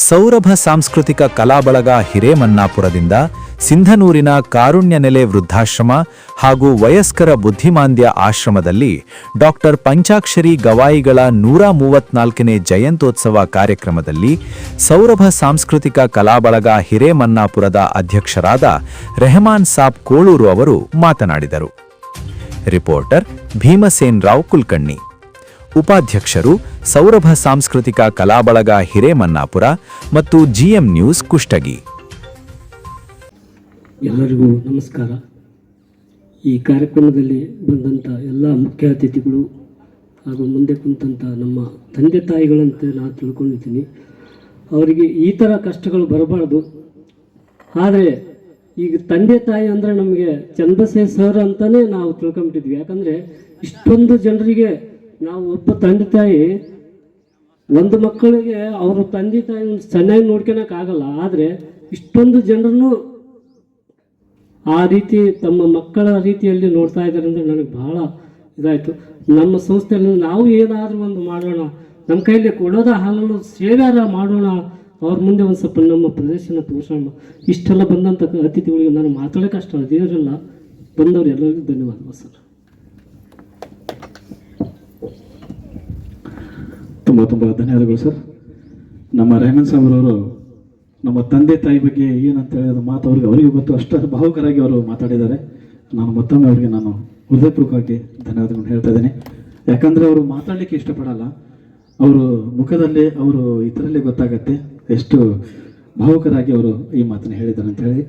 ಸೌರಭ ಸಾಂಸ್ಕೃತಿಕ ಕಲಾಬಳಗ ಹಿರೇಮನ್ನಾಪುರದಿಂದ ಸಿಂಧನೂರಿನ ಕಾರುಣ್ಯ ನೆಲೆ ವೃದ್ಧಾಶ್ರಮ ಹಾಗೂ ವಯಸ್ಕರ ಬುದ್ಧಿಮಾಂದ್ಯ ಆಶ್ರಮದಲ್ಲಿ ಡಾಕ್ಟರ್ ಪಂಚಾಕ್ಷರಿ ಗವಾಯಿಗಳ 134ನೇ ಜಯಂತ್ಯೋತ್ಸವ ಕಾರ್ಯಕ್ರಮದಲ್ಲಿ ಸೌರಭ ಸಾಂಸ್ಕೃತಿಕ ಕಲಾಬಳಗ ಹಿರೇಮನ್ನಾಪುರದ ಅಧ್ಯಕ್ಷರಾದ ರೆಹಮಾನ್ ಸಾಬ್ ಕೋಳೂರು ಅವರು ಮಾತನಾಡಿದರು. ರಿಪೋರ್ಟರ್ ಭೀಮಸೇನ್ ರಾವ್ ಕುಲಕರ್ಣಿ. ಉಪಾಧ್ಯಕ್ಷರು ಸೌರಭ ಸಾಂಸ್ಕೃತಿಕ ಕಲಾಬಳಗ ಹಿರೇಮನ್ನಾಪುರ ಮತ್ತು ಜಿಎಂ ನ್ಯೂಸ್ ಕುಷ್ಟಗಿ. ಎಲ್ಲರಿಗೂ ನಮಸ್ಕಾರ. ಈ ಕಾರ್ಯಕ್ರಮದಲ್ಲಿ ಬಂದಂಥ ಎಲ್ಲ ಮುಖ್ಯ ಅತಿಥಿಗಳು ಹಾಗೂ ಮುಂದೆ ಕುಂತಂಥ ನಮ್ಮ ತಂದೆ ತಾಯಿಗಳಂತೆ ನಾನು ತಿಳ್ಕೊಂಡಿದ್ದೀನಿ. ಅವರಿಗೆ ಈ ಥರ ಕಷ್ಟಗಳು ಬರಬಾರ್ದು. ಆದರೆ ಈಗ ತಂದೆ ತಾಯಿ ಅಂದರೆ ನಮಗೆ ಚಂದ್ರಶೇಖರ್ ಸರ್ ಅಂತಲೇ ನಾವು ತಿಳ್ಕೊಂಬಿಟ್ಟಿದ್ವಿ. ಯಾಕಂದರೆ ಇಷ್ಟೊಂದು ಜನರಿಗೆ ನಾವು ಒಬ್ಬ ತಂದೆ ತಾಯಿ ಒಂದು ಮಕ್ಕಳಿಗೆ ಅವರು ತಂದೆ ತಾಯಿ ಚೆನ್ನಾಗಿ ನೋಡ್ಕೊಳಕ್ಕಾಗಲ್ಲ. ಆದರೆ ಇಷ್ಟೊಂದು ಜನರನ್ನು ಆ ರೀತಿ ತಮ್ಮ ಮಕ್ಕಳ ರೀತಿಯಲ್ಲಿ ನೋಡ್ತಾ ಇದ್ದಾರೆ ಅಂದರೆ ನನಗೆ ಬಹಳ ಇದಾಯಿತು. ನಮ್ಮ ಸಂಸ್ಥೆಯಲ್ಲಿ ನಾವು ಏನಾದರೂ ಒಂದು ಮಾಡೋಣ, ನಮ್ಮ ಕೈಯಲ್ಲಿ ಕೊಡೋದ ಹಾಲನ್ನು ಸೇವಾರ ಮಾಡೋಣ, ಅವ್ರ ಮುಂದೆ ಒಂದು ಸ್ವಲ್ಪ ನಮ್ಮ ಪ್ರದರ್ಶನ ತೋರಿಸೋಣ. ಇಷ್ಟೆಲ್ಲ ಬಂದಂಥ ಅತಿಥಿಗಳಿಗೆ ನಾನು ಮಾತಾಡೋಕೆ ಅಷ್ಟು ಅದೇನಿರಲ್ಲ. ಬಂದವರು ಎಲ್ಲರಿಗೂ ಧನ್ಯವಾದಗಳು ಸರ್. ತುಂಬ ತುಂಬ ಧನ್ಯವಾದಗಳು ಸರ್. ನಮ್ಮ ರೆಹಮಾನ್ ಸಾಬ್ರವರು ನಮ್ಮ ತಂದೆ ತಾಯಿ ಬಗ್ಗೆ ಏನಂತ ಹೇಳಿದ ಮಾತು ಅವರಿಗೆ ಗೊತ್ತು. ಅಷ್ಟು ಭಾವುಕರಾಗಿ ಅವರು ಮಾತಾಡಿದ್ದಾರೆ. ನಾನು ಮತ್ತೊಮ್ಮೆ ಅವರಿಗೆ ನಾನು ಹೃದಯಪೂರ್ವಕವಾಗಿ ಧನ್ಯವಾದಗಳನ್ನು ಹೇಳ್ತಾ ಇದ್ದೇನೆ. ಯಾಕಂದರೆ ಅವರು ಮಾತಾಡಲಿಕ್ಕೆ ಇಷ್ಟಪಡಲ್ಲ, ಅವರು ಮುಖದಲ್ಲಿ ಅವರು ಇದರಲ್ಲೇ ಗೊತ್ತಾಗತ್ತೆ ಎಷ್ಟು ಭಾವುಕರಾಗಿ ಅವರು ಈ ಮಾತನ್ನು ಹೇಳಿದ್ದಾರೆ ಅಂತ ಹೇಳಿ.